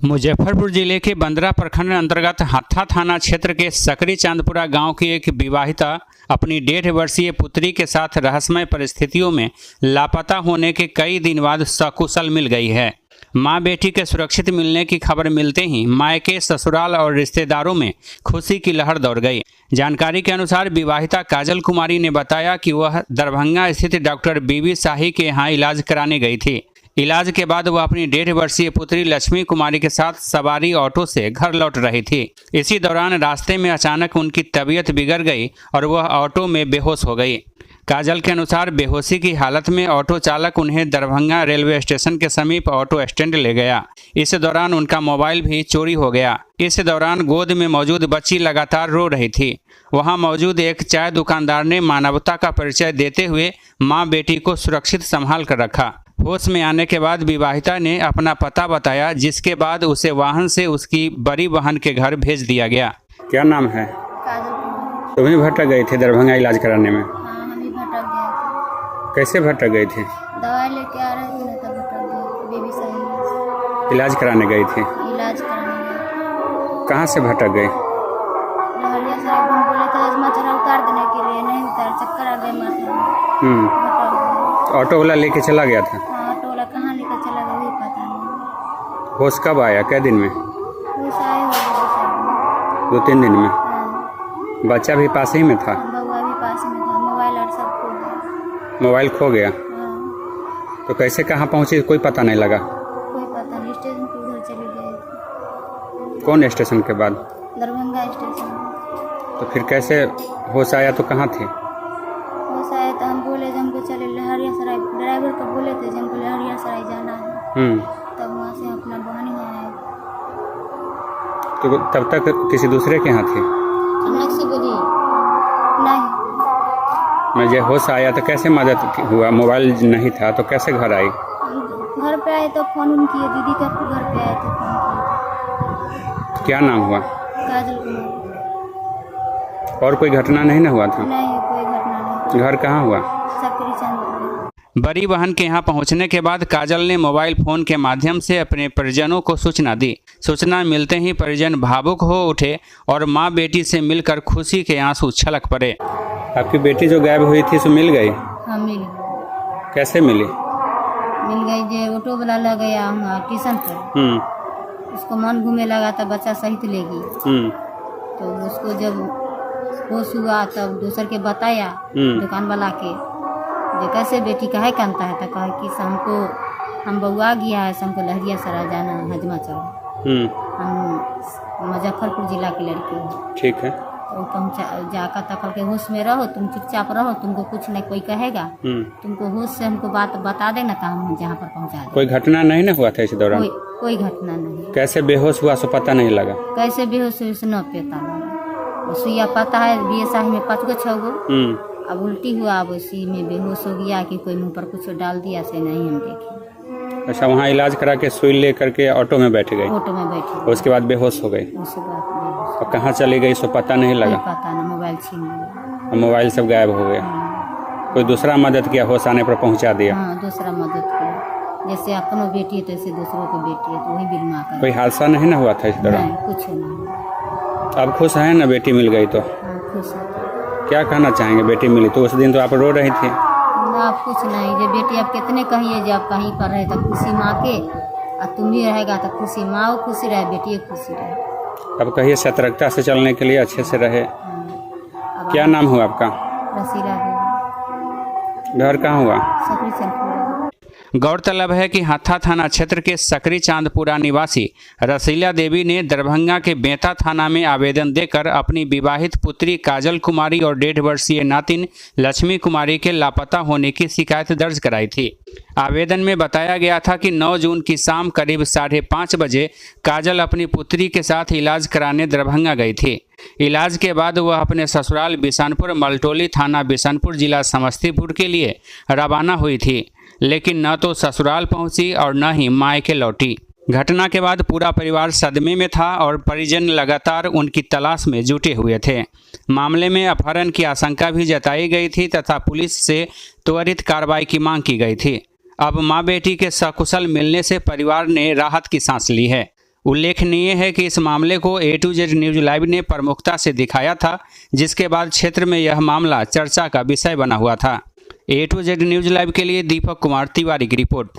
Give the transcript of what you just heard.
मुजफ्फरपुर जिले के बंदरा प्रखंड अंतर्गत हत्था थाना क्षेत्र के सकरी चांदपुरा गांव की एक विवाहिता अपनी 1.5 वर्षीय पुत्री के साथ रहस्यमय परिस्थितियों में लापता होने के कई दिन बाद सकुशल मिल गई है। मां बेटी के सुरक्षित मिलने की खबर मिलते ही मायके, ससुराल और रिश्तेदारों में खुशी की लहर दौड़ गई। जानकारी के अनुसार विवाहिता काजल कुमारी ने बताया कि वह दरभंगा स्थित डॉक्टर बीबी शाही के यहाँ इलाज कराने गई थी। इलाज के बाद वह अपनी 1.5 वर्षीय पुत्री लक्ष्मी कुमारी के साथ सवारी ऑटो से घर लौट रही थी। इसी दौरान रास्ते में अचानक उनकी तबीयत बिगड़ गई और वह ऑटो में बेहोश हो गई। काजल के अनुसार बेहोशी की हालत में ऑटो चालक उन्हें दरभंगा रेलवे स्टेशन के समीप ऑटो स्टैंड ले गया। इस दौरान उनका मोबाइल भी चोरी हो गया। इस दौरान गोद में मौजूद बच्ची लगातार रो रही थी। वहां मौजूद एक चाय दुकानदार ने मानवता का परिचय देते हुए मां बेटी को सुरक्षित संभाल कर रखा। होश में आने के बाद विवाहिता ने अपना पता बताया, जिसके बाद उसे वाहन से उसकी बड़ी बहन के घर भेज दिया गया। क्या नाम है? काजल। तुम ही भटक गए थे दरभंगा इलाज कराने में? हाँ, हम ही भटक गए थे। कैसे भटक गए थे? दवाई लेके आ रहे थे ना, तब भटक गए। बेबी सही इलाज कराने गए थे? इलाज कराने गए। कहाँ से भटक गए? लहरिया साहब हम बोले थे अजमा चढ़ा उतार देने के लिए, नहीं उतार, चक्कर आ गए माथे में। भटक गए। ऑटो वाला लेके चला गया था? हाँ, ऑटो वाला कहाँ लेकर चला गया वही पता नहीं। होश कब आया? कै दिन में? वो आए हो गए 2-3 दिन में। हाँ, बच्चा भी पास ही में था? बउआ भी पास में था। मोबाइल और सब खो गया। मोबाइल खो गया? हाँ, तो कैसे कहाँ पहुँचे कोई पता नहीं लगा? कोई पता नहीं। स्टेशन पे उधर चले गए थे। कौन स्टेशन के बाद? दरभंगा स्टेशन। तो फिर कैसे होश आया? तो कहाँ थे? होश आया तो हम बोले जो हमको चले लहरिया सराय, ड्राइवर को बोले थे जो हमको लहरिया सराय जाना है। तब वहाँ से अपना बहनी आए। तो तब तक किसी दूसरे के यहाँ थे? से बोली नहीं। मैं जब होश आया तो कैसे मदद हुआ? मोबाइल नहीं था तो कैसे घर आई? घर पे आए तो फोन उन किए, दीदी का घर पे आए तो फोन किए। क्या नाम हुआ? काजल कुमारी। और कोई घटना नहीं ना हुआ था? नहीं, कोई घटना नहीं। घर कहाँ हुआ? सकरी चांदपुरा। बड़ी बहन के यहाँ पहुँचने के बाद काजल ने मोबाइल फोन के माध्यम से अपने परिजनों को सूचना दी। सूचना मिलते ही परिजन भावुक हो उठे और माँ बेटी से मिलकर खुशी के आंसू छलक पड़े। आपकी बेटी जो गायब हुई थी सो मिल गई? हाँ, मिल गई। कैसे मिली? मिल गई जो ऑटो वाला लग गया वहाँ स्टेशन पर। उसको मन घूमे लगा तो बच्चा सहित ले गई। तो उसको जब होश हुआ तब दूसर के बताया दुकान वाला के, जो कैसे बेटी काहे कानता है, तो कहे कि हम बउआ गया है, हमको लहरिया सराय जाना है, हजमा चढ़ो। हम मुजफ्फरपुर जिला की लड़की है। ठीक है। तो पहुँचा जाकर तक के होश में रहो, तुम चुपचाप रहो, तुमको कुछ नहीं कोई कहेगा। तुमको होश से हमको बात बता देना तो हम जहाँ पर पहुँचा दें। कोई घटना नहीं ना हुआ था इस दौरान? कोई घटना नहीं। कैसे बेहोश हुआ सो पता नहीं लगा? कैसे बेहोश हुई से न पता लगा। सुइया पता है बी एस में 5 गो 6 गो। अब उल्टी हुआ, अब उसी में बेहोश हो गया कि कोई मुंह पर कुछ डाल दिया से नहीं हम देखे। अच्छा, वहाँ इलाज करा के सुई ले करके ऑटो में बैठ गई? ऑटो में बैठी। उसके बाद बेहोश हो गई? उसके बाद बेहोश। और कहाँ चली गई सो पता नहीं लगा? पता नहीं, मोबाइल छीन लिया। और मोबाइल सब गायब हो गया। कोई दूसरा मदद किया? होश आने पर पहुँचा दिया? हाँ, दूसरा मदद किया। जैसे अपनों बेटी है तैसे दूसरों को बेटी है तो वही बिलमा कर। कोई हादसा नहीं ना हुआ था इस दौरान? नहीं, कुछ नहीं। अब खुश हैं ना बेटी मिल गई तो? हाँ, खुश है। क्या कहना चाहेंगे? बेटी मिली तो उस दिन तो आप रो रही थी। ना, कुछ नहीं। जो बेटी अब कितने कहिए, जब कहीं पर रहे तो खुशी माँ के, और तुम भी रहेगा तो खुशी माँ खुशी रहे, बेटी खुशी रहे। अब कहिए सतर्कता से चलने के लिए, अच्छे से रहे। क्या नाम हुआ आपका? रसीला देवी। घर कहाँ हुआ? सकरी चांदपुरा। गौरतलब है कि हत्था थाना क्षेत्र के सकरी चांदपुरा निवासी रसीला देवी ने दरभंगा के बेंता थाना में आवेदन देकर अपनी विवाहित पुत्री काजल कुमारी और 1.5 वर्षीय नातिन लक्ष्मी कुमारी के लापता होने की शिकायत दर्ज कराई थी। आवेदन में बताया गया था कि 9 जून की शाम करीब 5:30 बजे काजल अपनी पुत्री के साथ इलाज कराने दरभंगा गई थी। इलाज के बाद वह अपने ससुराल बिशनपुर मलटोली थाना बिशनपुर जिला समस्तीपुर के लिए रवाना हुई थी, लेकिन न तो ससुराल पहुंची और न ही मायके लौटी। घटना के बाद पूरा परिवार सदमे में था और परिजन लगातार उनकी तलाश में जुटे हुए थे। मामले में अपहरण की आशंका भी जताई गई थी तथा पुलिस से त्वरित कार्रवाई की मांग की गई थी। अब मां बेटी के सकुशल मिलने से परिवार ने राहत की सांस ली है। उल्लेखनीय है कि इस मामले को A to Z news live ने प्रमुखता से दिखाया था, जिसके बाद क्षेत्र में यह मामला चर्चा का विषय बना हुआ था। A to Z news live के लिए दीपक कुमार तिवारी की रिपोर्ट।